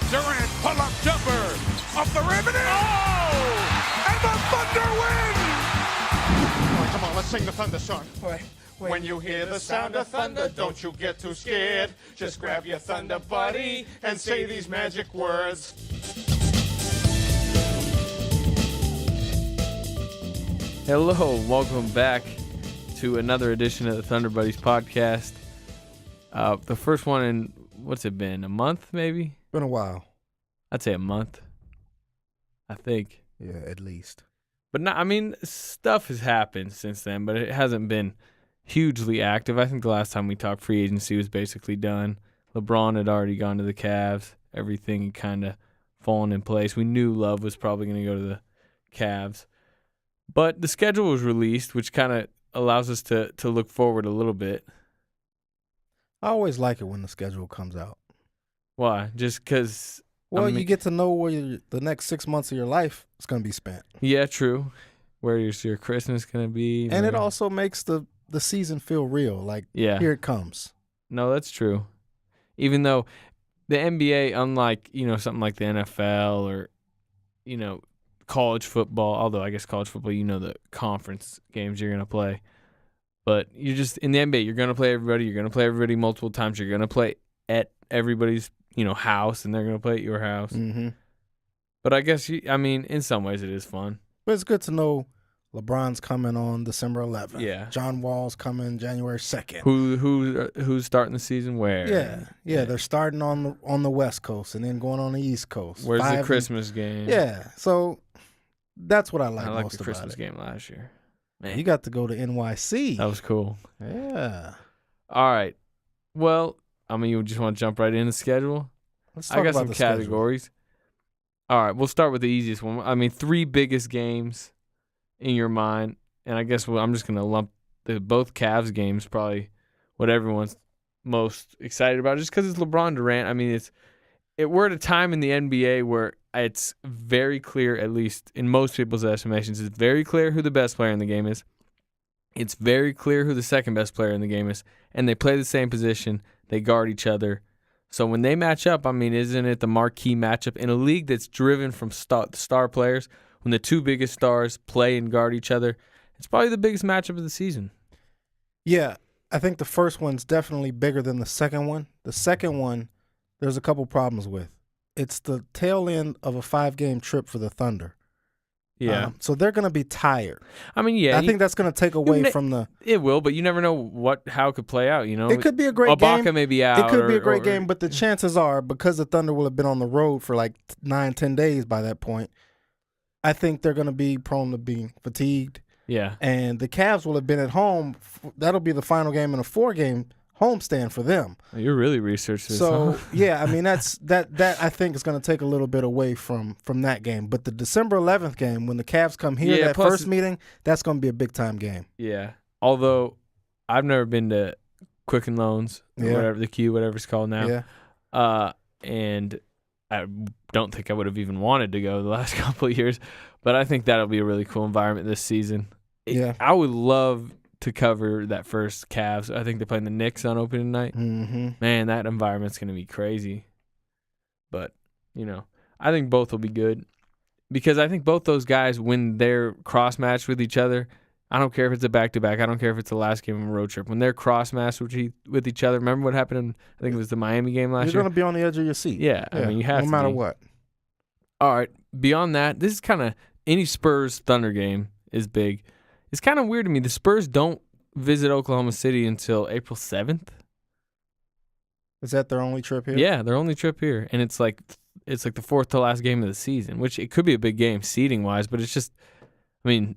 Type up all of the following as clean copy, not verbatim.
Durant pull-up jumper off the rim and in. Oh! And the Thunder win! All right, come on, let's sing the Thunder song. Wait. When you hear the sound of thunder, don't you get too scared. Just grab your thunder buddy and say these magic words. Hello, welcome back to another edition of the Thunder Buddies podcast. The first one in, what's it been, a month maybe? Been a while. I'd say a month, I think. Yeah, at least. But not, I mean, stuff has happened since then, but it hasn't been hugely active. I think the last time we talked, free agency was basically done. LeBron had already gone to the Cavs. Everything had kind of fallen in place. We knew Love was probably going to go to the Cavs. But the schedule was released, which kind of allows us to look forward a little bit. I always like it when the schedule comes out. Why? Just because... Well, you get to know where the next 6 months of your life is going to be spent. Yeah, true. Where is your Christmas going to be? And it also makes the season feel real. Like, here it comes. No, that's true. Even though the NBA, unlike, something like the NFL or, college football, although I guess college football, the conference games you're going to play. But you just, in the NBA, you're going to play everybody. You're going to play everybody multiple times. You're going to play at everybody's, house, and they're going to play at your house. Mm-hmm. But I guess, in some ways it is fun. But it's good to know LeBron's coming on December 11th. Yeah. John Wall's coming January 2nd. Who's starting the season where? Yeah. They're starting on the West Coast and then going on the East Coast. Where's the Christmas game? Yeah. So that's what I like most about it. I liked the Christmas game last year. Man. You got to go to NYC. That was cool. Yeah. All right. Well, you just want to jump right in the schedule? Let's talk I got about some the categories. Schedule. All right, we'll start with the easiest one. 3 biggest games in your mind, and I guess I'm just going to lump both Cavs games, probably what everyone's most excited about, just because it's LeBron Durant. We're at a time in the NBA where it's very clear, at least in most people's estimations, it's very clear who the best player in the game is. It's very clear who the second best player in the game is, and they play the same position. They guard each other. So when they match up, isn't it the marquee matchup in a league that's driven from star players? When the 2 biggest stars play and guard each other, it's probably the biggest matchup of the season. Yeah, I think the first one's definitely bigger than the second one. The second one, there's a couple problems with. It's the tail end of a 5-game trip for the Thunder. Yeah. So they're going to be tired. I think that's going to take away from the... It will, but you never know how it could play out, It could be a great game. Ibaka may be out. It could be a great game, but the chances are, because the Thunder will have been on the road for like 9-10 days by that point, I think they're going to be prone to being fatigued. Yeah. And the Cavs will have been at home. That'll be the final game in a 4-game homestand for them. You're really researching this. So, huh? yeah, that I think is going to take a little bit away from that game. But the December 11th game, when the Cavs come here, first meeting, that's going to be a big-time game. Yeah. Although, I've never been to Quicken Loans, or whatever, the Q, whatever it's called now. Yeah. And I don't think I would have even wanted to go the last couple of years. But I think that'll be a really cool environment this season. Yeah. I would love to cover that first Cavs. I think they're playing the Knicks on opening night. Mm-hmm. Man, that environment's going to be crazy. But, I think both will be good. Because I think both those guys, when they're cross-matched with each other, I don't care if it's a back-to-back. I don't care if it's the last game of a road trip. When they're cross-matched with each other, remember what happened in, I think it was the Miami game last year? You're going to be on the edge of your seat. Yeah. You have to no matter be. what. All right. Beyond that, this is kind of any Spurs-Thunder game is big. It's kind of weird to me. The Spurs don't visit Oklahoma City until April 7th. Is that their only trip here? Yeah, their only trip here. And it's like the fourth to last game of the season, which it could be a big game seeding-wise, but it's just, there's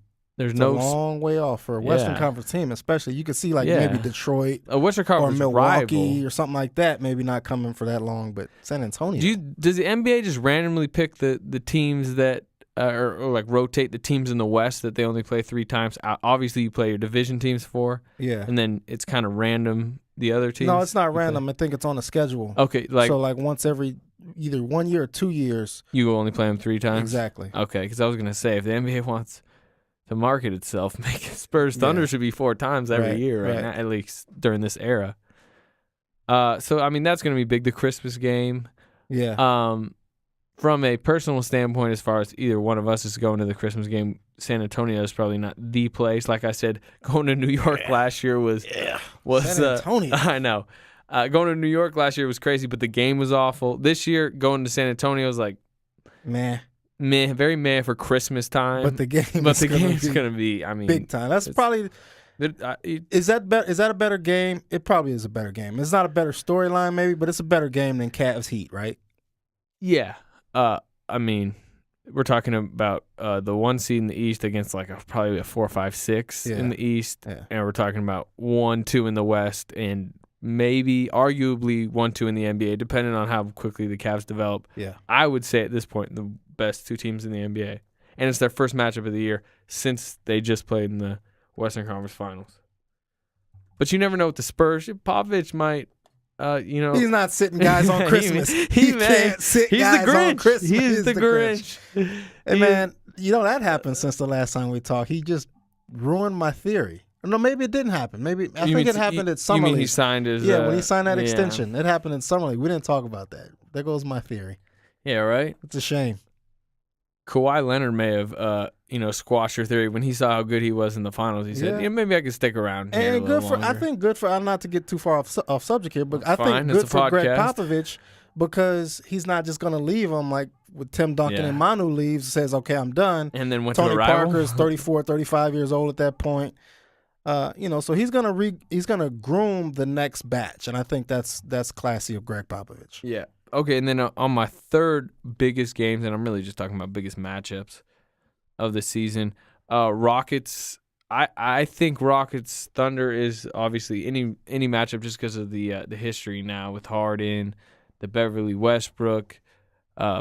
it's no... a long way off for a Western Conference team, especially. You could see maybe Detroit Western Conference or Milwaukee rival. or something like that, maybe not coming for that long, but San Antonio. Does the NBA just randomly pick the teams that or rotate the teams in the West that they only play 3 times? Obviously, you play your division teams 4. Yeah. And then it's kind of random, the other teams? No, it's not random. I think it's on a schedule. Okay. So, once every either 1 year or 2 years. You only play them 3 times? Exactly. Okay, because I was going to say, if the NBA wants to market itself, make it Spurs Thunder should be 4 times every year right now, at least during this era. So, that's going to be big, the Christmas game. Yeah. from a personal standpoint, as far as either one of us is going to the Christmas game, San Antonio is probably not the place. Like I said, going to New York last year was San Antonio. I know. Going to New York last year was crazy, but the game was awful. This year, going to San Antonio is like meh, very meh for Christmas time. But the game's going to be, I mean, big time. That's probably. Is that a better game? It probably is a better game. It's not a better storyline, maybe, but it's a better game than Cavs Heat, right? Yeah. I mean, we're talking about the 1 seed in the East against like probably a 4, 5, 6 in the East, and we're talking about 1, 2 in the West, and maybe arguably 1, 2 in the NBA, depending on how quickly the Cavs develop. Yeah, I would say at this point the best 2 teams in the NBA, and it's their first matchup of the year since they just played in the Western Conference Finals. But you never know with the Spurs. Popovich might. He's not sitting guys on Christmas. He can't sit guys on Christmas. He's the Grinch. And man, that happened since the last time we talked. He just ruined my theory. No, maybe it didn't happen. I think it happened at Summer League. He signed his when he signed that extension. It happened in Summer League. We didn't talk about that. There goes my theory. Yeah, right? It's a shame. Kawhi Leonard may have squashed your theory when he saw how good he was in the finals. He said, maybe I could stick around here and good for longer. I think good for not to get too far off subject here, but I think good for Greg Popovich because he's not just going to leave him like with Tim Duncan and Manu leaves, says, okay, I'm done. And then went Tony to a rival. Parker's 34, 35 years old at that point. So he's gonna groom the next batch, and I think that's classy of Greg Popovich. Yeah. Okay, and then on my third biggest games, and I'm really just talking about biggest matchups of the season, Rockets. I think Rockets Thunder is obviously any matchup just because of the history now with Harden, the Beverly Westbrook,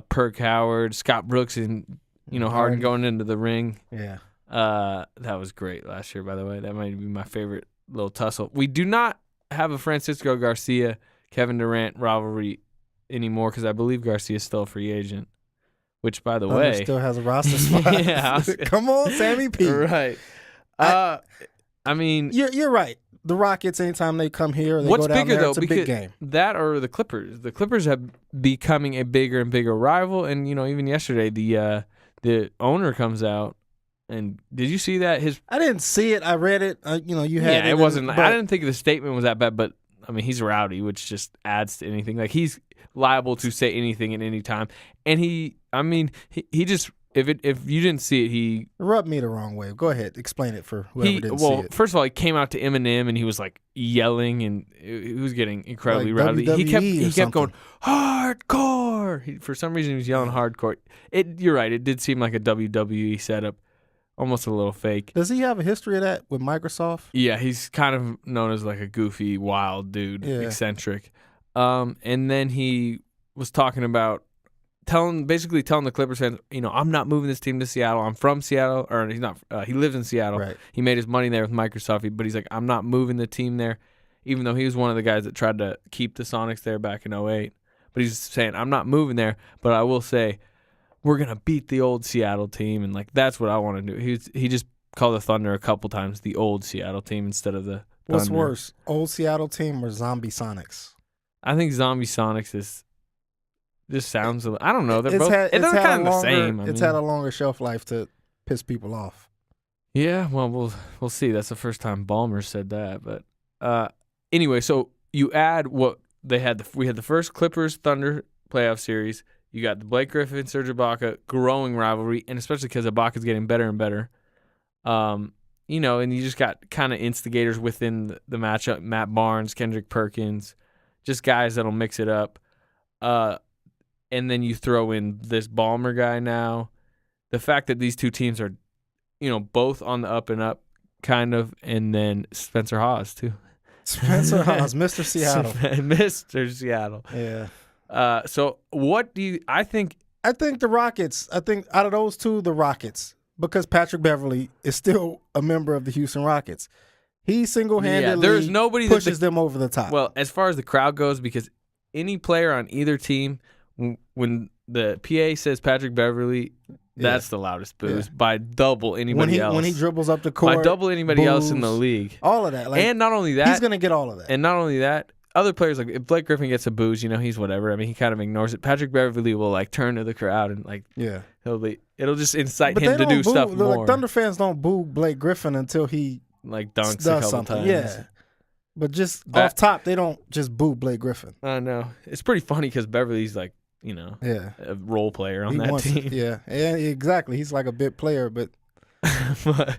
Perk Howard, Scott Brooks, and Harden going into the ring. Yeah. That was great last year, by the way. That might be my favorite little tussle. We do not have a Francisco Garcia, Kevin Durant rivalry anymore because I believe Garcia is still a free agent. Which, by the way, still has a roster spot. Yeah, come on, Sammy P. Right. I mean, you're right. The Rockets, anytime they come here, they what's go down bigger there, though? it's a big game. That or the Clippers. The Clippers have becoming a bigger and bigger rival, and even yesterday the owner comes out. And did you see that? I didn't see it. I read it. You had it. Yeah, it wasn't. I didn't think the statement was that bad, but I mean, he's rowdy, which just adds to anything. Like he's liable to say anything at any time, and he just if you didn't see it, he rubbed me the wrong way. Go ahead, explain it for whoever didn't see it. First of all, he came out to Eminem and he was like yelling, and he was getting incredibly like rowdy. WWE He kept going hardcore. For some reason, he was yelling hardcore. You're right. It did seem like a WWE setup. Almost a little fake. Does he have a history of that with Microsoft? Yeah, he's kind of known as like a goofy, wild dude, eccentric. And then he was talking about basically telling the Clippers fans, I'm not moving this team to Seattle. I'm from Seattle, or he's not. He lives in Seattle. Right. He made his money there with Microsoft, but he's like, I'm not moving the team there, even though he was one of the guys that tried to keep the Sonics there back in 2008. But he's saying, I'm not moving there, but I will say, we're going to beat the old Seattle team, and like that's what I want to do. He just called the Thunder a couple times the old Seattle team instead of the Thunder. What's worse, old Seattle team or Zombie Sonics? I think Zombie Sonics just sounds. I don't know. They're both. They're kind of the same. It's had a longer shelf life to piss people off. Yeah, well, we'll see. That's the first time Ballmer said that. But anyway, so you add what they had. We had the first Clippers Thunder playoff series. You got the Blake Griffin, Serge Ibaka growing rivalry, and especially because Ibaka's getting better and better. And you just got kind of instigators within the matchup: Matt Barnes, Kendrick Perkins, just guys that'll mix it up. And then you throw in this Ballmer guy now. The fact that these two teams are, both on the up and up, kind of, and then Spencer Hawes too. Spencer Hawes, Mr. Seattle. Mr. Seattle. Yeah. So what do you? I think the Rockets. I think out of those two, the Rockets, because Patrick Beverly is still a member of the Houston Rockets. He single-handedly there's nobody pushes them over the top. Well, as far as the crowd goes, because any player on either team, when the PA says Patrick Beverly, that's the loudest boos by double anybody else. When he dribbles up the court, by double anybody else in the league. All of that. And not only that, he's going to get all of that. And not only that, other players, like if Blake Griffin gets a booze, he's whatever. I mean, he kind of ignores it. Patrick Beverley will like turn to the crowd and like it'll just incite him to do stuff more. Like Thunder fans don't boo Blake Griffin until he like dunks does a couple something. times. Yeah. But just off top, they don't just boo Blake Griffin. I know. It's pretty funny because Beverly's like, a role player on that team. Yeah, exactly. He's like a bit player, but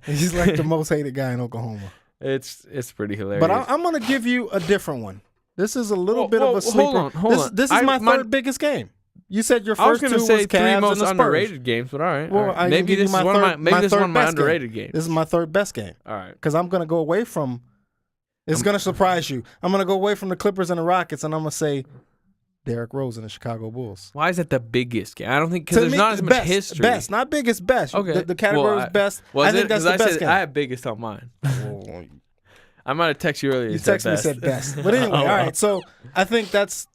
he's like the most hated guy in Oklahoma. It's pretty hilarious. But I'm going to give you a different one. This is a little bit of a sleeper. Hold on. This is my third biggest game. You said your first two was Cavs and the Spurs. I was going to say 3 most underrated games, but all right. Well, all right. Maybe this is one of my underrated games. This is my third best game. All right. Because I'm going to go away from – it's going to surprise you. I'm going to go away from the Clippers and the Rockets, and I'm going to say Derrick Rose and the Chicago Bulls. Why is that the biggest game? I don't think – because there's not as much history. Best, not biggest, best. Okay. The category is best. I think that's the best game. I have biggest on mine. I might have texted you earlier. You texted me and said best. But anyway, all right. So I think that's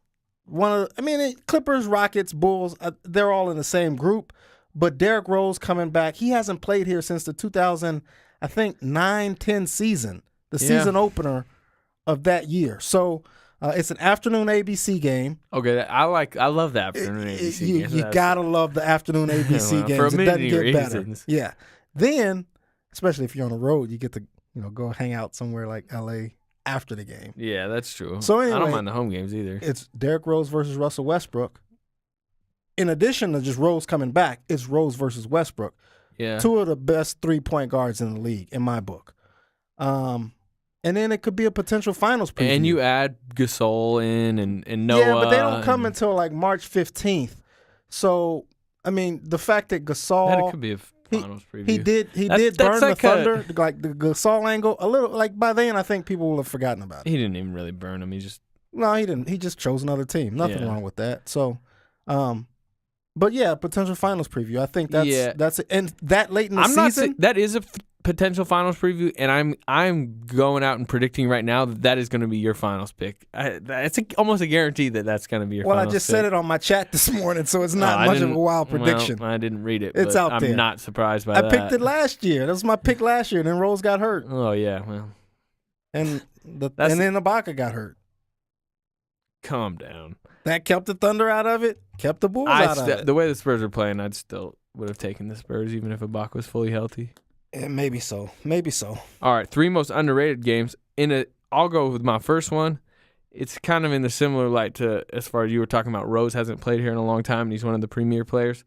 one of – I mean, Clippers, Rockets, Bulls, they're all in the same group. But Derrick Rose coming back, he hasn't played here since the 2009-10 season, the season opener of that year. So it's an afternoon ABC game. Okay, I love the afternoon ABC games. You got to love the afternoon ABC games. For it doesn't get reasons. better. Yeah. Then, especially if you're on the road, you get to go hang out somewhere like L.A. after the game. Yeah, that's true. So anyway, I don't mind the home games either. It's Derrick Rose versus Russell Westbrook. In addition to just Rose coming back, it's Rose versus Westbrook. Yeah. 2 of the best 3-point guards in the league, in my book. And then it could be a potential finals preview. And you add Gasol in and Noah. Yeah, but they don't come until like March 15th. So, I mean, the fact that Gasol... That could be a finals preview. He did burn like the Thunder, like the Gasol angle, a little. Like by then, I think people will have forgotten about it. He didn't even really burn him. He didn't. He just chose another team. Nothing wrong with that. So, but yeah, potential finals preview. I think that's it. And that late in the season, that is a potential finals preview, and I'm going out and predicting right now that is going to be your finals pick. It's almost a guarantee that that's going to be your finals pick. Well, I just said it on my chat this morning, so it's not much of a wild prediction. Well, I didn't read it. It's out there. I'm not surprised by that. I picked it last year. That was my pick last year. Then Rose got hurt. Oh yeah, well, and then Ibaka got hurt. Calm down. That kept the Thunder out of it. Kept the Bulls out of it. The way the Spurs were playing, I'd still would have taken the Spurs even if Ibaka was fully healthy. Yeah, maybe so. Maybe so. All right, 3 most underrated games. I'll go with my first one. It's kind of in the similar light to as far as you were talking about. Rose hasn't played here in a long time, and he's one of the premier players.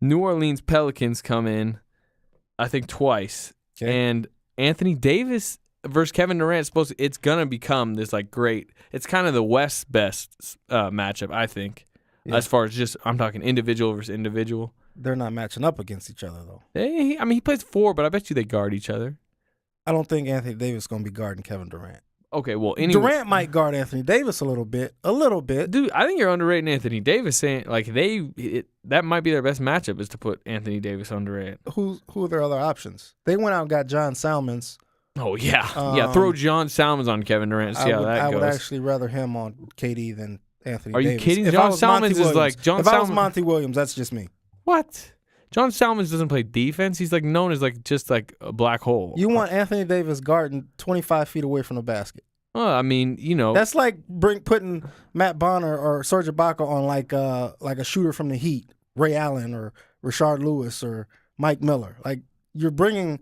New Orleans Pelicans come in, I think, twice. Okay. And Anthony Davis versus Kevin Durant, it's going to become this like great. It's kind of the West's best matchup, I think, as far as just I'm talking individual versus individual. They're not matching up against each other, though. He plays 4, but I bet you they guard each other. I don't think Anthony Davis is going to be guarding Kevin Durant. Okay, well, anyway. Durant might guard Anthony Davis a little bit. Dude, I think you're underrating Anthony Davis, saying like that might be their best matchup is to put Anthony Davis on Durant. Who are their other options? They went out and got John Salmons. Oh, yeah. Throw John Salmons on Kevin Durant and see how that goes. I would actually rather him on KD than Anthony Davis. Are you kidding? John Salmons is like John If I was Monty Williams, that's just me. What? John Salmons doesn't play defense. He's like known as like just like a black hole. You want Anthony Davis guarding 25 feet away from the basket. Well, I mean, that's like putting Matt Bonner or Serge Ibaka on like a shooter from the Heat, Ray Allen or Rashard Lewis or Mike Miller. Like you're bringing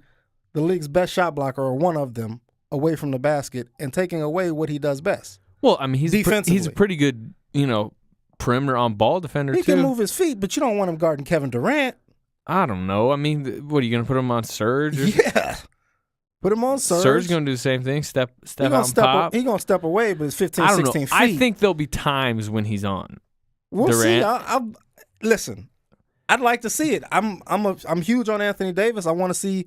the league's best shot blocker or one of them away from the basket and taking away what he does best. Well, I mean, he's a pretty good, perimeter on ball defender too. He can move his feet, but you don't want him guarding Kevin Durant. I don't know. I mean, what are you going to put him on Serge? Yeah. Put him on Serge. Serge's going to do the same thing. Step out and pop. He's going to step away, but it's 15, 16 feet. I think there'll be times when he's on. We'll Durant. see. Listen, I'd like to see it. I'm huge on Anthony Davis. I want to see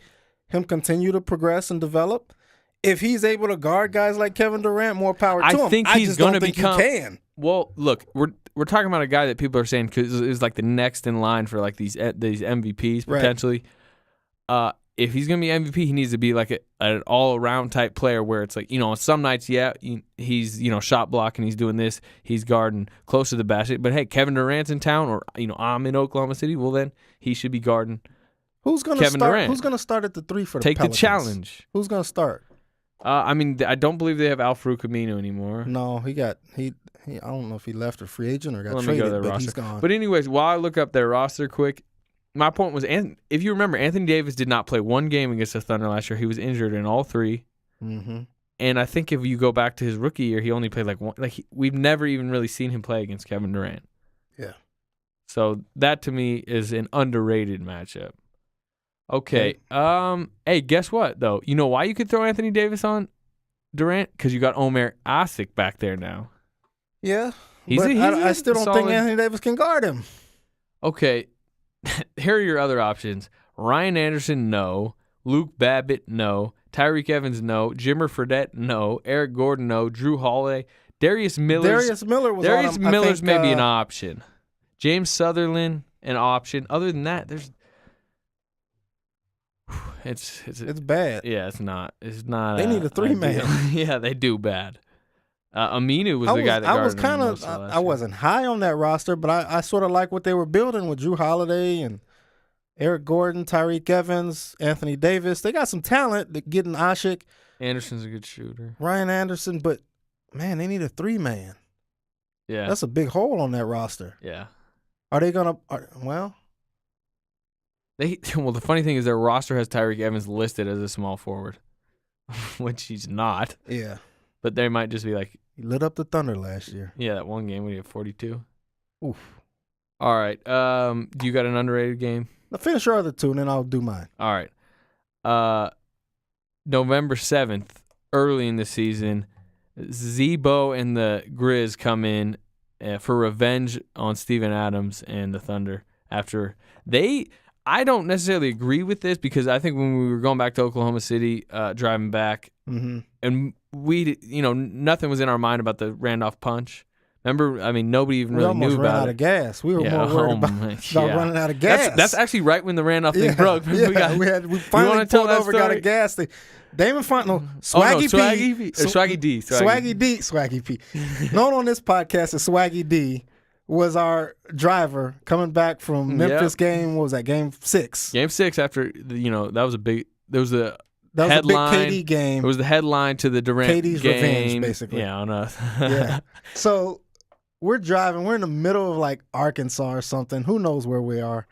him continue to progress and develop. If he's able to guard guys like Kevin Durant, more power to him. I think he's going to become. He can. Well, look, we're talking about a guy that people are saying is like the next in line for like these MVPs potentially. Right. If he's going to be MVP, he needs to be like an all-around type player where it's like, on some nights, he's, shot blocking, he's doing this, he's guarding close to the basket. But, hey, Kevin Durant's in town or, I'm in Oklahoma City, well, then he should be guarding Kevin Durant. Who's going to start at the 3 for the Pelicans? Take the challenge. Who's going to start? I mean, I don't believe they have Al-Farouq Aminu anymore. No, he I don't know if he left a free agent or got Let me go to traded, their but roster. he's gone. But anyways, while I look up their roster quick, my point was, if you remember, Anthony Davis did not play one game against the Thunder last year. He was injured in all 3. Mm-hmm. And I think if you go back to his rookie year, he only played like one. We've never even really seen him play against Kevin Durant. Yeah. So that to me is an underrated matchup. Okay. Hey, guess what though? You know why you could throw Anthony Davis on Durant? Because you got Omer Asik back there now. Yeah. He's I still don't think solid- Anthony Davis can guard him. Okay. Here are your other options. Ryan Anderson, no. Luke Babbitt, no. Tyreek Evans, no. Jimmer Fredette, no. Eric Gordon, no. Drew Holiday. Darius Miller's Miller's maybe an option. James Sutherland, an option. Other than that, it's bad. Yeah, it's not. It's not. They need a 3-man. Yeah, they do bad. Aminu was the guy that I was guarded him kind of. most of last I wasn't high on that roster, but I sort of like what they were building with Drew Holiday and Eric Gordon, Tyreek Evans, Anthony Davis. They got some talent. Getting Asik, Anderson's a good shooter. Ryan Anderson, but man, they need a 3-man. Yeah, That's a big hole on that roster. yeah. Are they gonna? Well, Well, the funny thing is their roster has Tyreek Evans listed as a small forward, which he's not. yeah. But they might just be like, He lit up the Thunder last year. yeah, that one game when he had 42. Oof. All right. Do you got an underrated game? Now finish your other 2, and then I'll do mine. All right. November 7th, early in the season, Zebo and the Grizz come in for revenge on Steven Adams and the Thunder after I don't necessarily agree with this because I think when we were going back to Oklahoma City, driving back, and nothing was in our mind about the Randolph punch. Remember, I mean, nobody even really knew ran about out it. of gas. We were more worried about running out of gas. That's actually right when the Randolph thing broke. Yeah, we finally pulled over, got a gas station. Damon Fontenot, Swaggy P. Swaggy P. Known on this podcast as Swaggy D, was our driver coming back from Memphis game. What was that? Game 6. Game 6 after, that was a big, there was a That was headline, a big KD game. It was the headline to the Durant KD's game. revenge, basically. Yeah, on us. Yeah. So we're driving. We're in the middle of like Arkansas or something. Who knows where we are?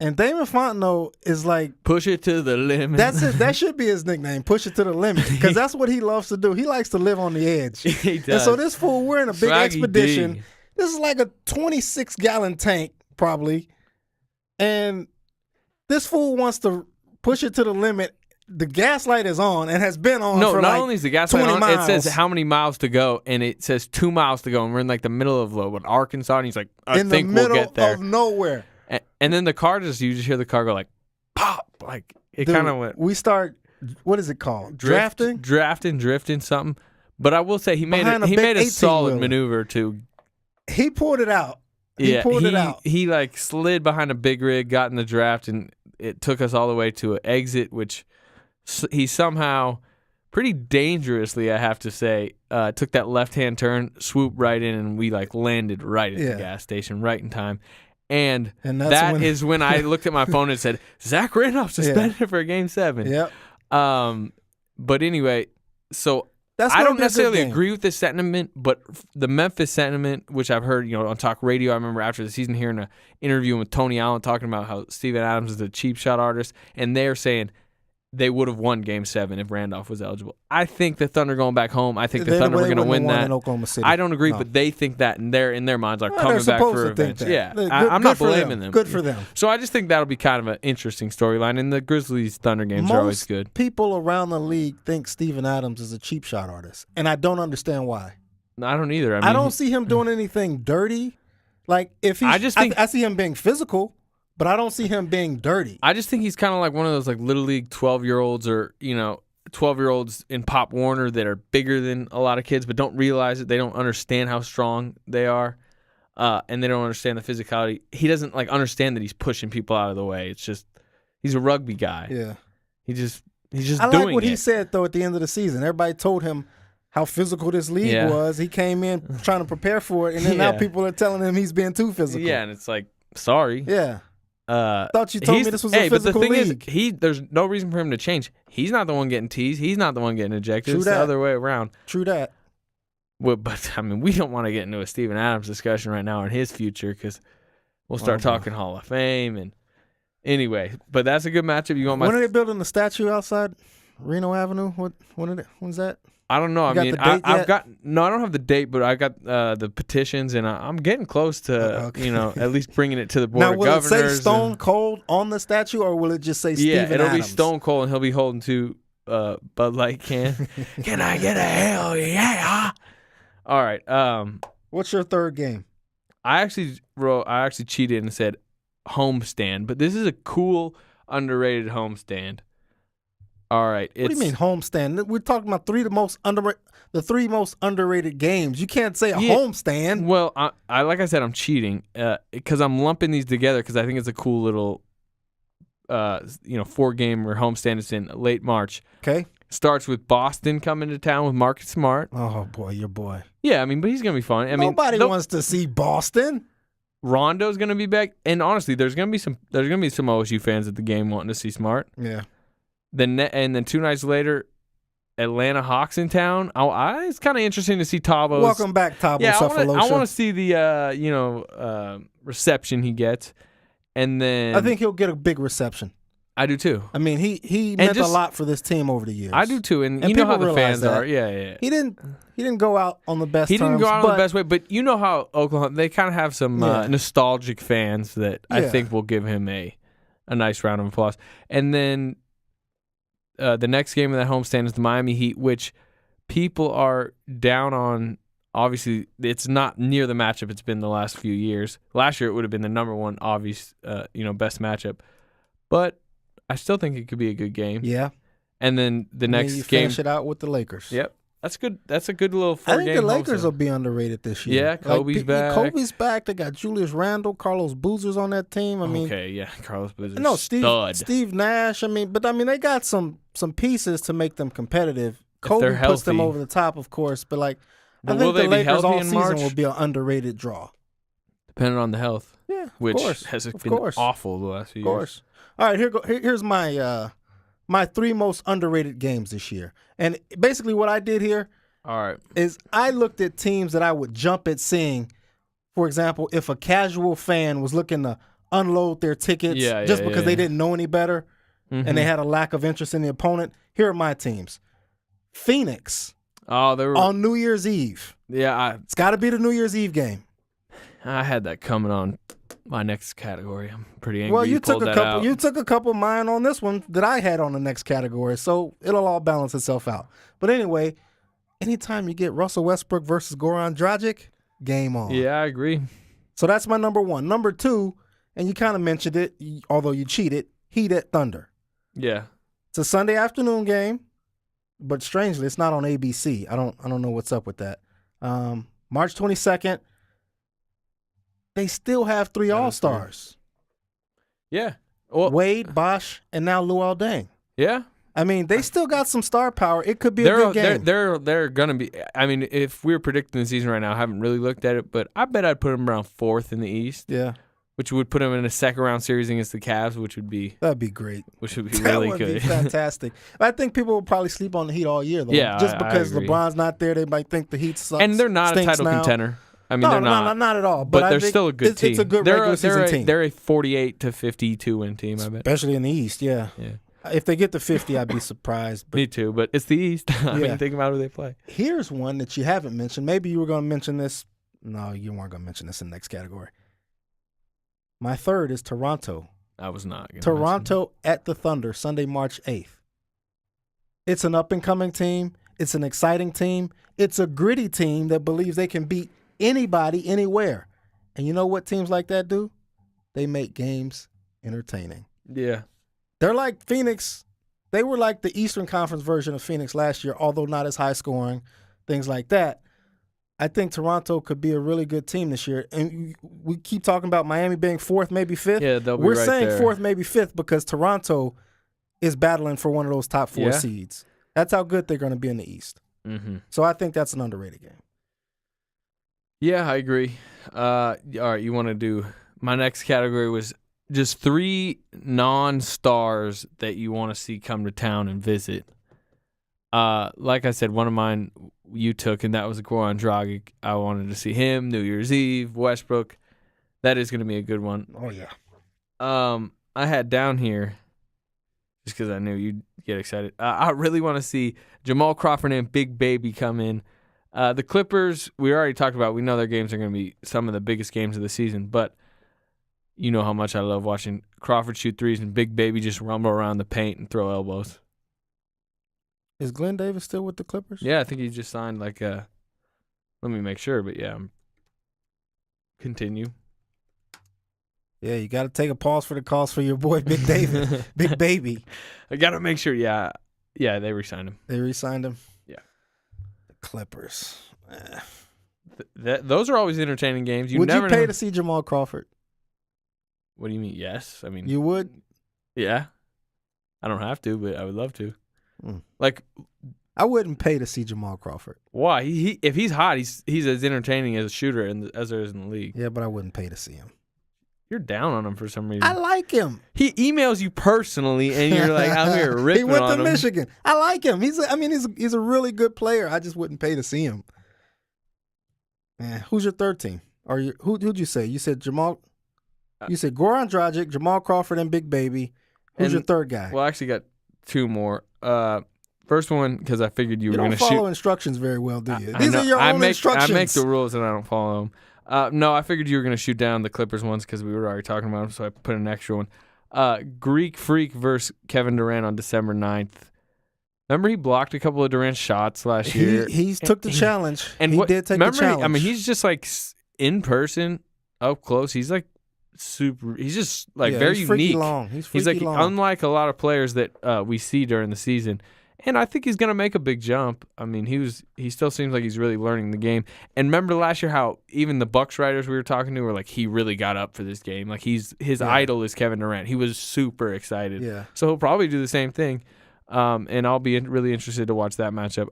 And Damon Fontenot is like, push it to the limit. That's it. That should be his nickname. Push it to the limit, because that's what he loves to do. He likes to live on the edge. He does. And so this fool, we're in a big Swaggy expedition. D. This is like a 26-gallon tank probably, and this fool wants to push it to the limit. The gas light is on and has been on. No, for not like only is the gas light 20 on, miles. it says how many miles to go, and it says 2 miles to go, and we're in like the middle of Arkansas, and he's like, I in think the middle we'll get there. of nowhere. And then the car you just hear the car go like, pop, like it Dude, kind of went. We start. What is it called? Drifting, something. But I will say he made Behind a a big solid 18-wheeler. maneuver to. He pulled it out. He pulled it out. He like slid behind a big rig, got in the draft, and it took us all the way to an exit, which he somehow, pretty dangerously, I have to say, took that left-hand turn, swooped right in, and we like landed right at the gas station, right in time. And that is when I looked at my phone and said, Zach Randolph suspended for Game 7. Yep. But anyway, so That's I gonna don't be a good necessarily game. agree with this sentiment, but the Memphis sentiment, which I've heard, on talk radio, I remember after the season hearing an interview with Tony Allen talking about how Steven Adams is a cheap shot artist, and they're saying they would have won Game 7 if Randolph was eligible. I think the Thunder going back home. I think the Thunder were going to win that. In Oklahoma City. I don't agree, No. but they think that, and they're in their minds are Well, coming they're back for supposed to think revenge. that. Yeah, Good- I'm good not for them. blaming them. Good for them. So I just think that'll be kind of an interesting storyline, and the Grizzlies Thunder games are always good. People around the league think Steven Adams is a cheap shot artist, and I don't understand why. I don't either. I don't see him doing anything dirty. Like if he, I see him being physical, but I don't see him being dirty. I just think he's kind of like one of those like little league 12-year-olds or 12-year-olds in Pop Warner that are bigger than a lot of kids, but don't realize it. They don't understand how strong they are, and they don't understand the physicality. He doesn't like understand that he's pushing people out of the way. It's just he's a rugby guy. Yeah, he's just I doing like what it. he said though at the end of the season. Everybody told him how physical this league was. He came in trying to prepare for it, and then now people are telling him he's being too physical. Yeah, and it's like, sorry. Yeah. Thought you told me this was a but the physical thing league. is, there's no reason for him to change. He's not the one getting teased. He's not the one getting ejected. True It's that. the other way around. True that. Well, but I mean, we don't want to get into a Steven Adams discussion right now on his future because we'll start talking Hall of Fame and anyway. But that's a good matchup. You want my? When are they building the statue outside Reno Avenue? When's that? I don't know. You got I mean, the date I've yet? got I don't have the date, but I got the petitions, and I'm getting close to Okay. at least bringing it to the board Now, of will it governors. say Stone Cold on the statue, or will it just say Yeah, Steven it'll Adams? be Stone Cold, and he'll be holding two Bud Light can. Can I get a hell yeah? All right. What's your third game? I actually cheated and said homestand, but this is a cool underrated homestand. All right. What do you mean homestand? We're talking about the three most underrated games. You can't say a homestand. Well, I like I said, I'm cheating because I'm lumping these together because I think it's a cool little 4-game or homestand. It's in late March. Okay. Starts with Boston coming to town with Marcus Smart. Oh boy, your boy. Yeah, I mean, but he's gonna be fun. Nobody wants to see Boston. Rondo's gonna be back, and honestly, there's gonna be some OSU fans at the game wanting to see Smart. Yeah. And then 2 nights later, Atlanta Hawks in town. It's kind of interesting to see Tabo's. Welcome back, Tabo Cephalosha. I want to see the reception he gets, and then I think he'll get a big reception. I do too. I mean, he meant a lot for this team over the years. I do too, and you know people how the realize fans are. that. Yeah. He didn't go out on the best. He didn't terms, go out on but the best way, but you know how Oklahoma, they kind of have some nostalgic fans that I think will give him a nice round of applause. And then the next game of that homestand is the Miami Heat, which people are down on. Obviously, it's not near the matchup it's been the last few years. Last year, it would have been the number one obvious, best matchup. But I still think it could be a good game. Yeah. And then the next you game, finish it out with the Lakers. Yep. That's good. That's a good little 4-game. I think the Lakers homestand. will be underrated this year. Yeah, Kobe's back. Kobe's back. They got Julius Randle, Carlos Boozer's on that team. I mean, Carlos Boozer. no, stud. Steve Nash. But they got some pieces to make them competitive. Kobe they're puts healthy. them over the top, of course. But I will think they the be Lakers healthy all in season March? will be an underrated draw. Depending on the health. Yeah, which of course. has Of been course. awful the last few Of course. All right, here's my 3 most underrated games this year. And basically what I did here All right. is I looked at teams that I would jump at seeing. For example, if a casual fan was looking to unload their tickets because they didn't know any better and they had a lack of interest in the opponent, here are my teams. Phoenix on New Year's Eve. Yeah, It's got to be the New Year's Eve game. I had that coming on my next category. I'm pretty angry. Well, you took pulled a that couple. out. You took a couple of mine on this one that I had on the next category, so it'll all balance itself out. But anyway, anytime you get Russell Westbrook versus Goran Dragic, game on. Yeah, I agree. So that's my number 1. Number 2, and you kind of mentioned it, although you cheated. Heat at Thunder. Yeah. It's a Sunday afternoon game, but strangely, it's not on ABC. I don't know what's up with that. March 22nd. They still have 3 All-Stars. Yeah. Well, Wade, Bosch, and now Luol Deng. yeah. I mean, they still got some star power. It could be a good game. They're gonna be. I mean, if we were predicting the season right now, I haven't really looked at it, but I bet I'd put them around 4th in the East. Yeah, which would put them in a second round series against the Cavs, which would be great. Which would be That really would good. be fantastic. I think people will probably sleep on the Heat all year, though. Yeah, just I because agree. LeBron's not there, they might think the Heat sucks. And they're not a title contender. I mean, they're not at all. But I they're think still a good team. It's a good regular season team, They're a 48 to 52 win team. I bet, especially in the East. Yeah. If they get to 50, I'd be surprised. But me too. But it's the East. I mean, think about who they play. Here's one that you haven't mentioned. Maybe you were going to mention this. No, you weren't going to mention this in the next category. My third is Toronto. I was not going to Toronto at the Thunder, Sunday, March 8th. It's an up-and-coming team. It's an exciting team. It's a gritty team that believes they can beat anybody, anywhere. And you know what teams like that do? They make games entertaining. Yeah. They're like Phoenix. They were like the Eastern Conference version of Phoenix last year, although not as high scoring, things like that. I think Toronto could be a really good team this year. And we keep talking about Miami being 4th, maybe 5th. Yeah, they'll be We're right saying there. 4th, maybe 5th because Toronto is battling for one of those top 4 seeds. That's how good they're going to be in the East. Mm-hmm. So I think that's an underrated game. Yeah, I agree. All right, you want to do – my next category was just 3 non-stars that you want to see come to town and visit. Like I said, one of mine you took, and that was Goran Dragic. I wanted to see him. New Year's Eve, Westbrook. That is going to be a good one. Oh, yeah. I had down here, just because I knew you'd get excited, I really want to see Jamal Crawford and Big Baby come in. The Clippers, we already talked about. We know their games are going to be some of the biggest games of the season, but you know how much I love watching Crawford shoot threes and Big Baby just rumble around the paint and throw elbows. Is Glenn Davis still with the Clippers? Yeah, I think he just signed let me make sure, but yeah. Continue. Yeah, you got to take a pause for the calls for your boy, Big David, Big Baby. I got to make sure, yeah, they re-signed him. They re-signed him? Yeah. The Clippers. Those are always entertaining games. Would never you pay know. to see Jamal Crawford? What do you mean, yes? I mean, You would? yeah. I don't have to, but I would love to. Mm. Like, I wouldn't pay to see Jamal Crawford. why? If he's hot, he's as entertaining as a shooter as there is in the league. Yeah, but I wouldn't pay to see him. You're down on him for some reason. I like him. He emails you personally, and you're like out here ripping He went on to him. Michigan. I like him. He's a really good player. I just wouldn't pay to see him. Man, who's your third team? Or who'd you say? You said Jamal. You said Goran Dragic, Jamal Crawford, and Big Baby. Who's your third guy? Well, I actually got 2 more. First one, because I figured you were going to shoot. You don't follow instructions very well, do you? I These know. are your own instructions. I make the rules and I don't follow them. No, I figured you were going to shoot down the Clippers ones because we were already talking about them, so I put an extra one. Greek Freak versus Kevin Durant on December 9th. Remember he blocked a couple of Durant shots last year? He took the challenge. And he did take the challenge. I mean, he's just like in person, up close. He's like super. He's just like very he's freaky unique. long. He's like long. unlike a lot of players that we see during the season. And I think he's going to make a big jump. I mean, he still seems like he's really learning the game. And remember last year how even the Bucks writers we were talking to were like, he really got up for this game. Like his idol is Kevin Durant. He was super excited. Yeah. So he'll probably do the same thing. And I'll be really interested to watch that matchup.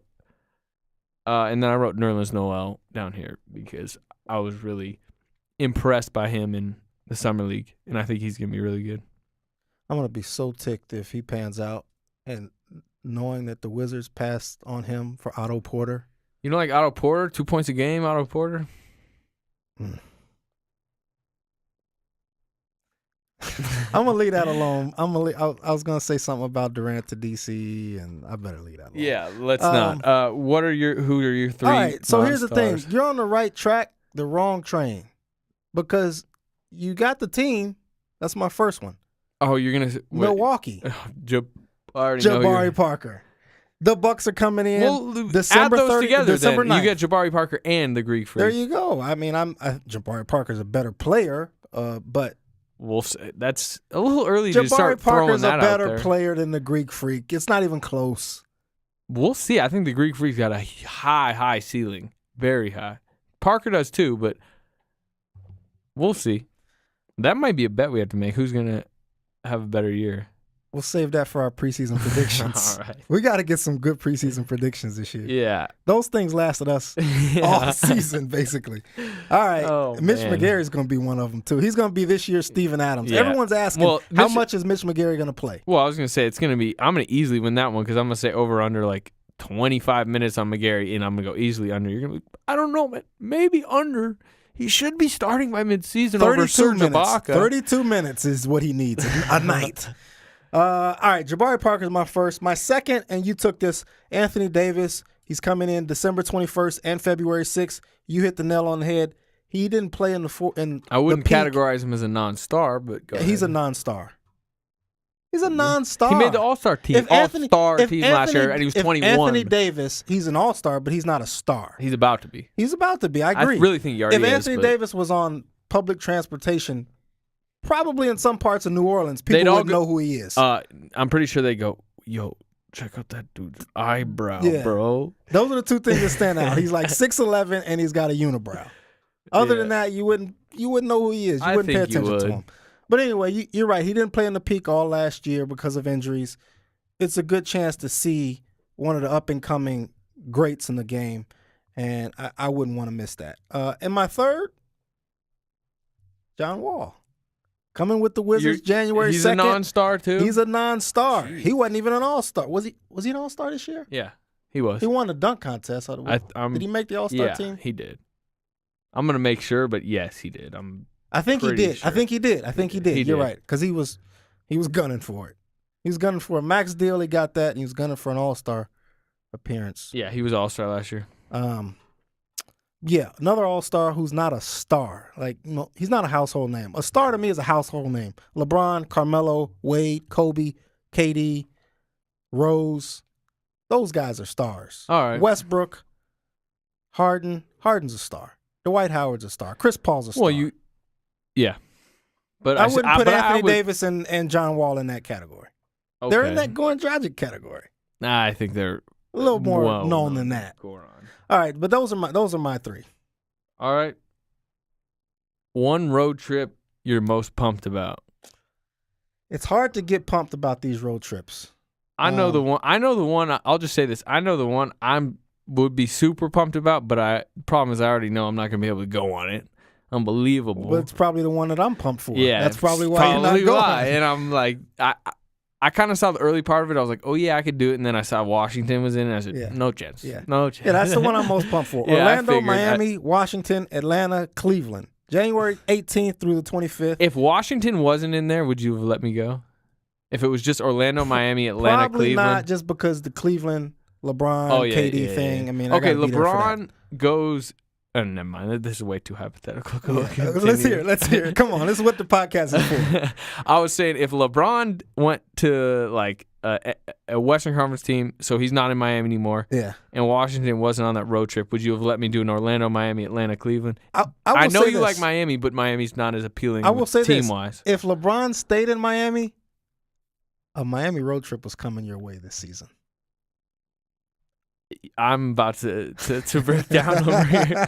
And then I wrote Nerlens Noel down here because I was really impressed by him in the Summer League. And I think he's going to be really good. I'm going to be so ticked if he pans out and knowing that the Wizards passed on him for Otto Porter. You know, like Otto Porter, 2 points a game, Otto Porter? I'm going to leave that alone. I was going to say something about Durant to DC, and I better leave that alone. Yeah, let's not. Who are your 3 All right, so here's the thing. non-stars? You're on the right track, the wrong train. Because you got the team. That's my first one. Oh, you're going to... Milwaukee. I already know Jabari Parker. The Bucks are coming in. Well, December add those 30, together December then. 9th. You get Jabari Parker and the Greek Freak. There you go. I mean, Jabari Parker's a better player, but We'll say, that's a little early to start Jabari throwing Parker's a that out better there. player than the Greek Freak. It's not even close. We'll see. I think the Greek Freak's got a high ceiling. Very high. Parker does too, but we'll see. That might be a bet we have to make. Who's going to have a better year? We'll save that for our preseason predictions. All right. We got to get some good preseason predictions this year. Yeah. Those things lasted us all season, basically. All right. Oh, Mitch man. McGary's going to be one of them, too. He's going to be this year's Steven Adams. Yeah. Everyone's asking, Well, how Mitch- much is Mitch McGary going to play? Well, I was going to say I'm going to easily win that one because I'm going to say over under like 25 minutes on McGary, and I'm going to go easily under. You're going to be, I don't know, man. Maybe under. He should be starting by midseason over 32 Serge minutes. Ibaka. 32 minutes is what he needs a night. All right, Jabari Parker's my first. My second, and you took this, Anthony Davis. He's coming in December 21st and February 6th. You hit the nail on the head. He didn't play in I wouldn't the peak. categorize him as a non-star, but go He's a ahead. non-star. He's a non-star. He made the All-Star team, All-Star team last year, and he was if 21. Anthony Davis, he's an All-Star, but he's not a star. He's about to be. He's about to be. I I agree. really think he already if is. Anthony but Davis was on public transportation, probably in some parts of New Orleans, people They'd all wouldn't know who he is. I'm pretty sure they go, yo, check out that dude's eyebrow, Yeah. bro. Those are the two things that stand out. He's like 6'11" and he's got a unibrow. Other than that, you wouldn't know who he is. You I wouldn't pay think you attention to would. him. But anyway, you're right. He didn't play in the peak all last year because of injuries. It's a good chance to see one of the up-and-coming greats in the game, and I wouldn't want to miss that. And my third, John Wall. Coming with the Wizards January 2nd. He's a non-star, too? He's a non-star. Jeez. He wasn't even an all-star. Was he an all-star this year? Yeah, he was. He won the dunk contest. Did he make the all-star team? Yeah, he did. I'm going to make sure, but yes, he did. I think he did. Sure. I think he did. You're right, because he was gunning for it. He was gunning for a max deal. He got that, and he was gunning for an all-star appearance. Yeah, he was all-star last year. Yeah, another all-star who's not a star. Like, he's not a household name. A star to me is a household name. LeBron, Carmelo, Wade, Kobe, KD, Rose. Those guys are stars. All right. Westbrook, Harden. Harden's a star. Dwight Howard's a star. Chris Paul's a star. Well, yeah. But I wouldn't put Anthony Davis and John Wall in that category. Okay. They're in that Goran Dragic category. Nah, I think they're a little more known than that. Goran. All right, but those are my three. All right. One road trip you're most pumped about. It's hard to get pumped about these road trips. I know the one. I'll just say this. I know the one would be super pumped about, but problem is I already know I'm not going to be able to go on it. Unbelievable. But it's probably the one that I'm pumped for. Yeah, that's probably why you're not going. And I'm like, I kind of saw the early part of it. I was like, oh, yeah, I could do it. And then I saw Washington was in it. And I said, no chance. Yeah. No chance. Yeah, that's the one I'm most pumped for. Yeah, Orlando, Miami, Washington, Atlanta, Cleveland. January 18th through the 25th. If Washington wasn't in there, would you have let me go? If it was just Orlando, Miami, Atlanta, Probably Cleveland? Not just because the Cleveland, LeBron, KD thing. I mean, okay, LeBron goes. Oh, never mind. This is way too hypothetical. Let's hear it. Come on. This is what the podcast is for. I was saying if LeBron went to like a Western Conference team, so he's not in Miami anymore. Yeah. And Washington wasn't on that road trip, would you have let me do an Orlando, Miami, Atlanta, Cleveland? I know you like Miami, but Miami's not as appealing team-wise. If LeBron stayed in Miami, a Miami road trip was coming your way this season. I'm about to break down over here.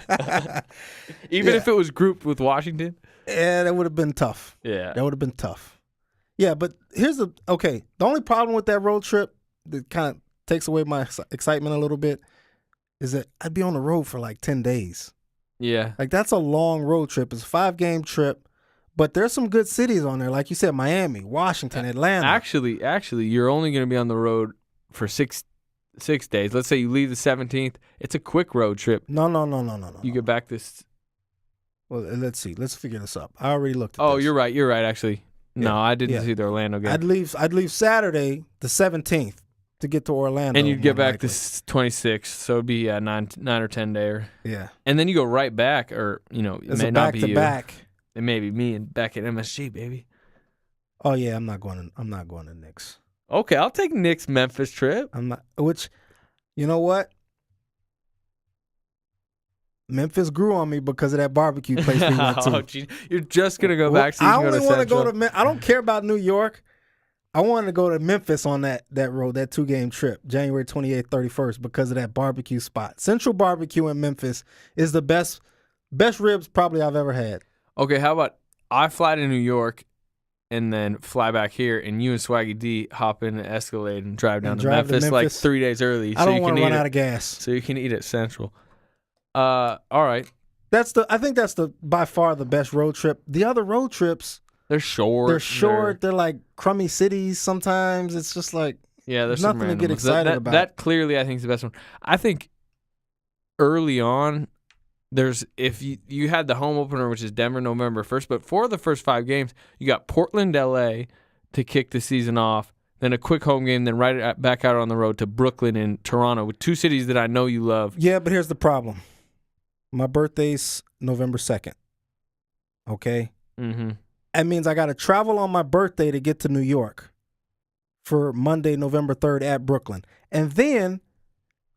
Even if it was grouped with Washington? Yeah, that would have been tough. Yeah. That would have been tough. Yeah, but the only problem with that road trip that kind of takes away my excitement a little bit is that I'd be on the road for like 10 days. Yeah. Like, that's a long road trip. It's a 5-game trip, but there's some good cities on there. Like you said, Miami, Washington, Atlanta. Actually, you're only going to be on the road for 6 days. Let's say you leave the 17th. It's a quick road trip. No. You get back this. Well, let's see. Let's figure this up. I already looked at this. Oh, this. you're right, actually. No, I didn't see the Orlando game. I'd leave Saturday, the 17th, to get to Orlando. And you'd get back the 26th, so it'd be a 9 or 10 day. Yeah. And then you go right back, or, it may not be you. Back. It may be me and back at MSG, baby. Oh, yeah, I'm not going to Knicks. Okay, I'll take Knicks Memphis trip. I'm not. Which, you know what? Memphis grew on me because of that barbecue place we went to. You're just gonna go back. So you I only want to go to. I don't care about New York. I wanted to go to Memphis on that road, that 2-game trip, January 28th, 31st, because of that barbecue spot. Central Barbecue in Memphis is the best ribs probably I've ever had. Okay, how about I fly to New York and then fly back here, and you and Swaggy D hop in the Escalade and drive down to Memphis like 3 days early. I don't want to run out of gas. So you can eat at Central. All right. I think that's by far the best road trip. The other road trips, they're short. They're like crummy cities sometimes. It's just like there's nothing to get excited about. That clearly I think is the best one. I think early on, if you had the home opener, which is Denver November 1st, but for the first 5 games, you got Portland, LA to kick the season off, then a quick home game, then back out on the road to Brooklyn and Toronto, with 2 cities that I know you love. Yeah, but here's the problem. My birthday's November 2nd. Okay? Mm-hmm. That means I got to travel on my birthday to get to New York for Monday, November 3rd at Brooklyn. And then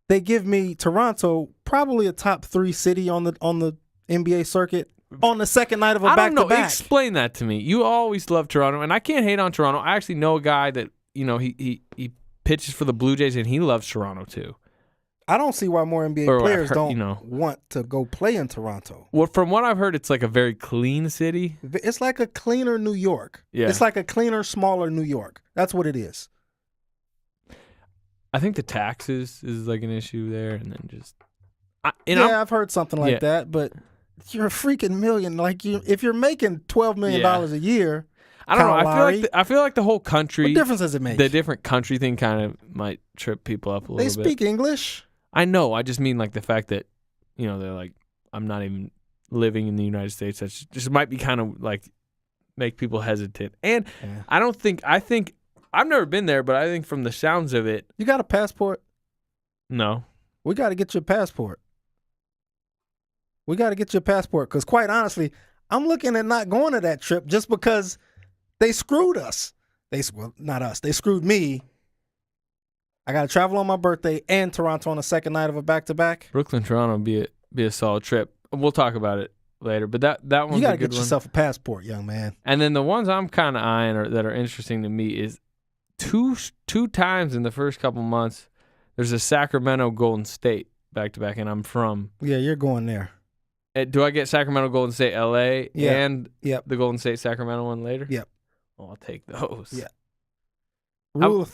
they give me Toronto, probably a top 3 city on the NBA circuit, on the second night of a back-to-back. I don't know. Explain that to me. You always love Toronto, and I can't hate on Toronto. I actually know a guy that, he pitches for the Blue Jays, and he loves Toronto too. I don't see why more NBA players don't want to go play in Toronto. Well, from what I've heard, it's like a very clean city. It's like a cleaner New York. Yeah. It's like a cleaner, smaller New York. That's what it is. I think the taxes is like an issue there, and then just I've heard something like that, but you're a freaking million. Like if you're making $12 million a year, I don't know. Kyle Lowry. I feel like the whole country. What difference does it make? The different country thing kind of might trip people up a little They bit. speak English. I know. I just mean like the fact that, you know, they're like, I'm not even living in the United States. That just might be kind of like make people hesitant. And Yeah. I think I've never been there, but I think from the sounds of it, You got a passport? no. We got to get you a passport. We got to get you a passport because, quite honestly, I'm looking at not going to that trip just because they screwed us. Well, not us. They screwed me. I got to travel on my birthday and Toronto on the second night of a back-to-back. Brooklyn, Toronto be a solid trip. We'll talk about it later, but that one's You got a to good get one. yourself a passport, young man. And then the ones I'm kind of eyeing that are interesting to me is two times in the first couple months. There's a Sacramento Golden State back-to-back, and I'm from. Yeah, you're going there. Do I get Sacramento Golden State LA and Yep. the Golden State Sacramento one later? Yep. Oh, I'll take those. Yeah. Rule of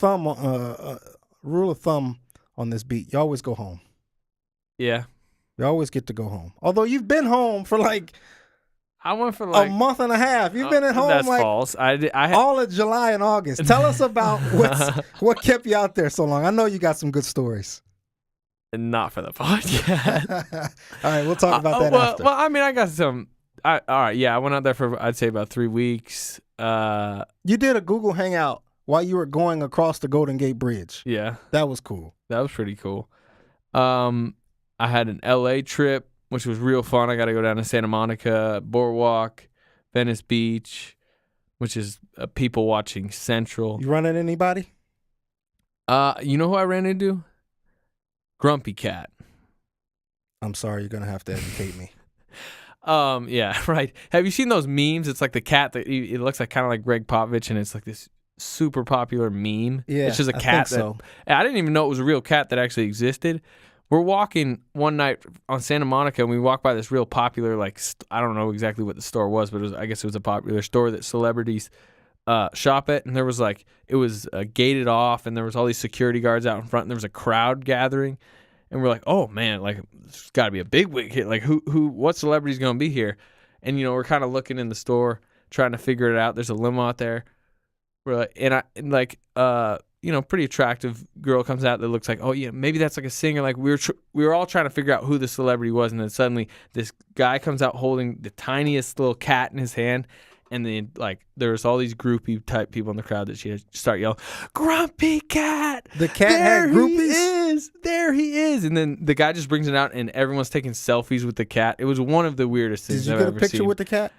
thumb on this beat: you always go home. Yeah. You always get to go home. Although you've been home for like I went for like a month and a half. You've been at home that's like false. I all of July and August. Tell us about what kept you out there so long. I know you got some good stories. not for the podcast. All right, we'll talk about that after. Well, I mean, I got some. All right, yeah, I went out there for I'd say about 3 weeks. You did a Google Hangout while you were going across the Golden Gate Bridge. Yeah, That was cool. that was pretty cool. I had an LA trip, which was real fun. I got to go down to Santa Monica, Boardwalk, Venice Beach, which is people watching Central. You running anybody? You know who I ran into? Grumpy Cat. I'm sorry, you're gonna have to educate me. Yeah, right. Have you seen those memes? It's like the cat that it looks like kind of like Greg Popovich, and it's like this super popular meme. Yeah, it's just a I cat. think so. I didn't even know it was a real cat that actually existed. We're walking one night on Santa Monica, and we walked by this real popular, like I don't know exactly what the store was, but I guess it was a popular store that celebrities shop at. And there was like it was gated off, and there was all these security guards out in front, and there was a crowd gathering. And we're like, oh man, like there's got to be a big wig hit. Like what celebrity's gonna be here? And we're kind of looking in the store, trying to figure it out. There's a limo out there. We're like, pretty attractive girl comes out that looks like, oh yeah, maybe that's like a singer. Like we were all trying to figure out who the celebrity was, and then suddenly this guy comes out holding the tiniest little cat in his hand. And then, like, there's all these groupie type people in the crowd that she start yelling, "Grumpy Cat!" The cat had groupies? There he is. And then the guy just brings it out, and everyone's taking selfies with the cat. It was one of the weirdest things I've ever seen. Did you get a picture with the cat?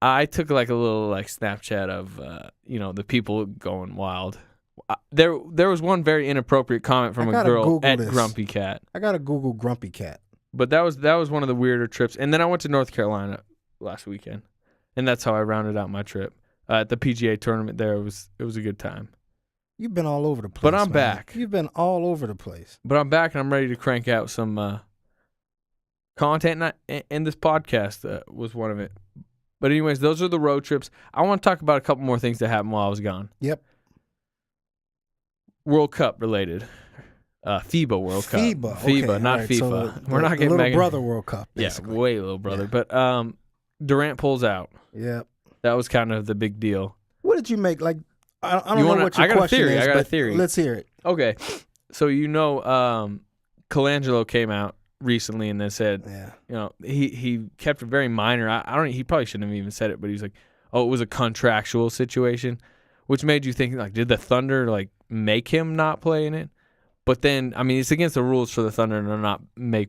I took like a little like Snapchat of the people going wild. There was one very inappropriate comment from a girl Google at this. Grumpy Cat. I gotta Google Grumpy Cat. But that was one of the weirder trips. And then I went to North Carolina last weekend. And that's how I rounded out my trip. At the PGA tournament there, it was a good time. You've been all over the place. But I'm man. back. You've been all over the place. But I'm back, and I'm ready to crank out some content, and this podcast was one of it. But anyways, those are the road trips. I want to talk about a couple more things that happened while I was gone. Yep. World Cup related. FIBA World Cup. FIBA, okay, not right. FIFA. So We're not getting little Megan. brother World Cup. Basically. Yeah, way little brother. Yeah. But Durant pulls out. Yep. That was kind of the big deal. What did you make? Like, I don't know what your question is. I got a but theory. Let's hear it. Okay, so Colangelo came out recently and then said, Yeah. he kept it very minor. I don't. He probably shouldn't have even said it, but he's like, oh, it was a contractual situation, which made you think like, did the Thunder like make him not play in it? But then, I mean, it's against the rules for the Thunder to not make,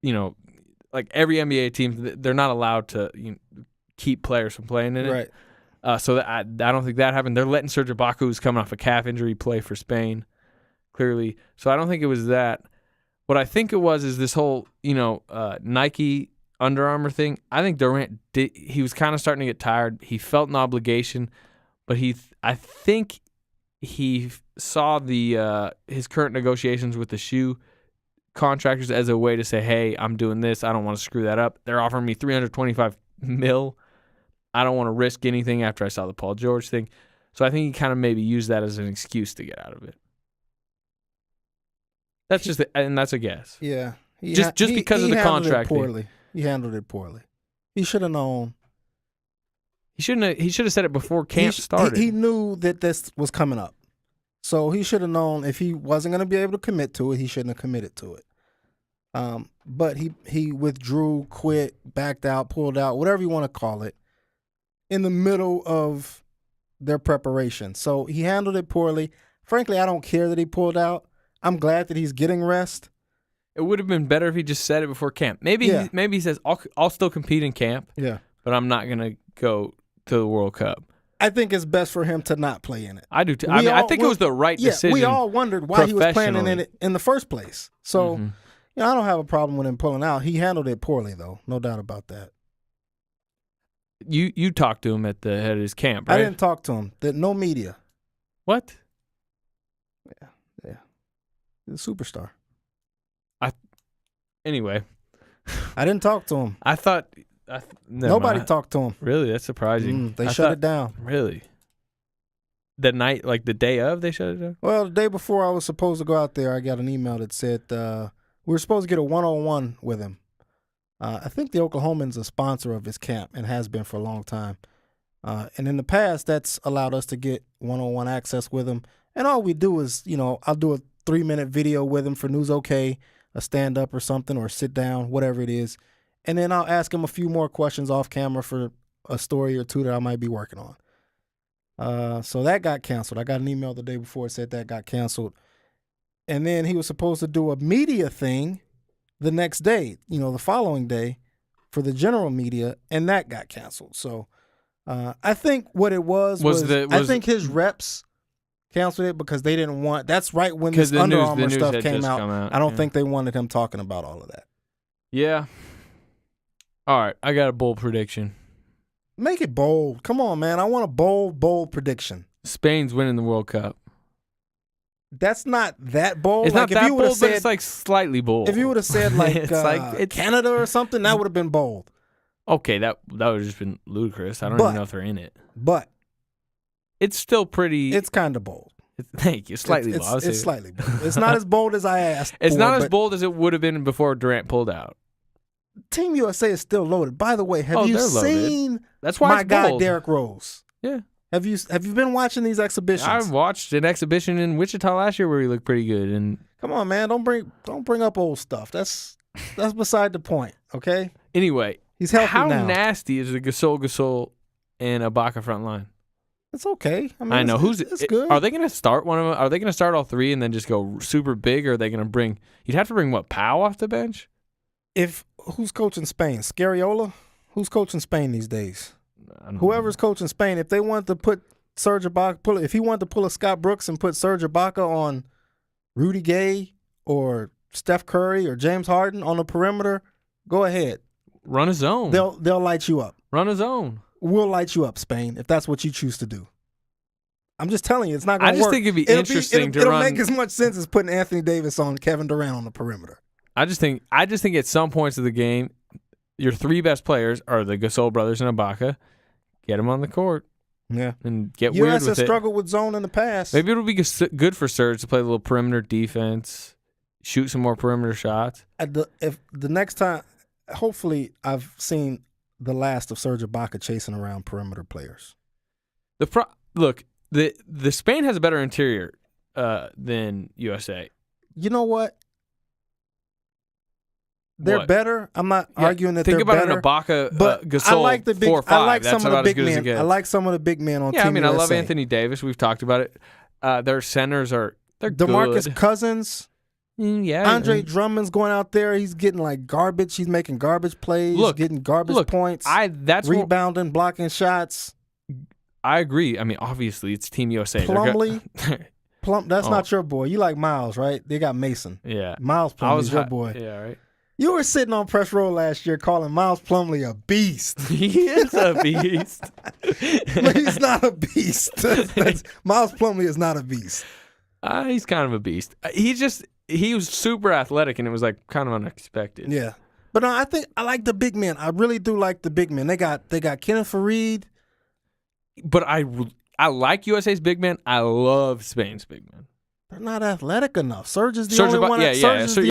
like every NBA team, they're not allowed to keep players from playing in it. Right. So I don't think that happened. They're letting Serge Ibaka, who's coming off a calf injury, play for Spain, clearly. So I don't think it was that. What I think it was is this whole, Nike Under Armour thing. I think Durant he was kind of starting to get tired. He felt an obligation, but I think he saw his current negotiations with the shoe contractors as a way to say, hey, I'm doing this. I don't want to screw that up. They're offering me $325 million. I don't want to risk anything after I saw the Paul George thing. So I think he kind of maybe used that as an excuse to get out of it. That's and that's a guess. Yeah. Just because of the contract. He handled it poorly. He should have known. He should have said it before camp He started. He knew that this was coming up. So he should have known if he wasn't going to be able to commit to it, he shouldn't have committed to it. But he withdrew, quit, backed out, pulled out, whatever you want to call it, in the middle of their preparation. So he handled it poorly. Frankly, I don't care that he pulled out. I'm glad that he's getting rest. It would have been better if he just said it before camp. Maybe he says, I'll still compete in camp, but I'm not going to go to the World Cup. I think it's best for him to not play in it. I do too. I think it was the right decision. We all wondered why he was playing in it in the first place. So, I don't have a problem with him pulling out. He handled it poorly, though. No doubt about that. You talked to him at the head of his camp, right? I didn't talk to him. No media. What? Yeah. He's a superstar. Anyway. I didn't talk to him. I thought... Nobody talked to him. Really? That's surprising. They shut it down. Really? The night, like the day of, they shut it down? Well, the day before I was supposed to go out there, I got an email that said we were supposed to get a one-on-one with him. I think the Oklahoman's a sponsor of his camp and has been for a long time. And in the past, that's allowed us to get one-on-one access with him. And all we do is, I'll do a 3-minute video with him for News OK, a stand-up or something, or sit down, whatever it is. And then I'll ask him a few more questions off camera for a story or two that I might be working on. So that got canceled. I got an email the day before that said that got canceled. And then he was supposed to do a media thing the next day, the following day for the general media, and that got canceled. So I think what it was I think his reps canceled it because they didn't want. That's right when this Under Armour stuff came out. I don't think they wanted him talking about all of that. Yeah. All right, I got a bold prediction. Make it bold. Come on, man. I want a bold prediction. Spain's winning the World Cup. That's not that bold. It's not that bold, but it's like slightly bold. If you would have said it's Canada or something, that would have been bold. Okay, that would have just been ludicrous. I don't even know if they're in it. But it's still pretty. It's kind of bold. Thank you. Slightly bold. It's slightly bold. It's not as bold as I asked. It's not as bold as it would have been before Durant pulled out. Team USA is still loaded. By the way, have you seen That's why my guy Derrick Rose? Yeah. Have you been watching these exhibitions? I watched an exhibition in Wichita last year where he looked pretty good. And come on, man, don't bring up old stuff. That's beside the point. Okay. Anyway, he's healthy now. How nasty is the Gasol and Ibaka front line? It's okay. I know it's good. Are they going to start one of them? Are they going to start all three and then just go super big? Or are they going to bring? You'd have to bring what, Powell off the bench? Who's coaching Spain? Scariola? Who's coaching Spain these days? Whoever's coaching Spain, if they want to put Serge Ibaka, if he wanted to pull a Scott Brooks and put Serge Ibaka on Rudy Gay or Steph Curry or James Harden on the perimeter, go ahead. Run a zone. They'll light you up. Run a zone. We'll light you up, Spain, if that's what you choose to do. I'm just telling you, it's not going to work. I just think it'd be interesting to run. It'll make as much sense as putting Anthony Davis on Kevin Durant on the perimeter. I just think at some points of the game, your three best players are the Gasol brothers and Ibaka. Get them on the court. Yeah. And get weird with it. US has struggled with zone in the past. Maybe it'll be good for Serge to play a little perimeter defense, shoot some more perimeter shots. If the next time, hopefully I've seen the last of Serge Ibaka chasing around perimeter players. Look, the Spain has a better interior than USA. You know what? They're better. I'm not arguing that they're better. Think about an Ibaka, but Gasol, I like the big. 4 or 5. I like some of the big men. I like some of the big men on Team USA. I mean, I love Anthony Davis. We've talked about it. Their centers they're DeMarcus good. Cousins. Andre Drummond's going out there. He's getting like garbage. He's making garbage plays. Getting garbage points. That's rebounding, blocking shots. I agree. I mean, obviously it's Team USA. Plumlee. That's not your boy. You like Miles, right? They got Mason. Yeah. Miles Plumlee's your boy. Yeah, right. You were sitting on press row last year calling Miles Plumlee a beast. He is a beast. But he's not a beast. Miles Plumlee is not a beast. He's kind of a beast. He was super athletic, and it was like kind of unexpected. Yeah. But I think I like the big men. I really do like the big men. They got Kenneth Faried. But I like USA's big men. I love Spain's big men. They're not athletic enough. Serge is the only one.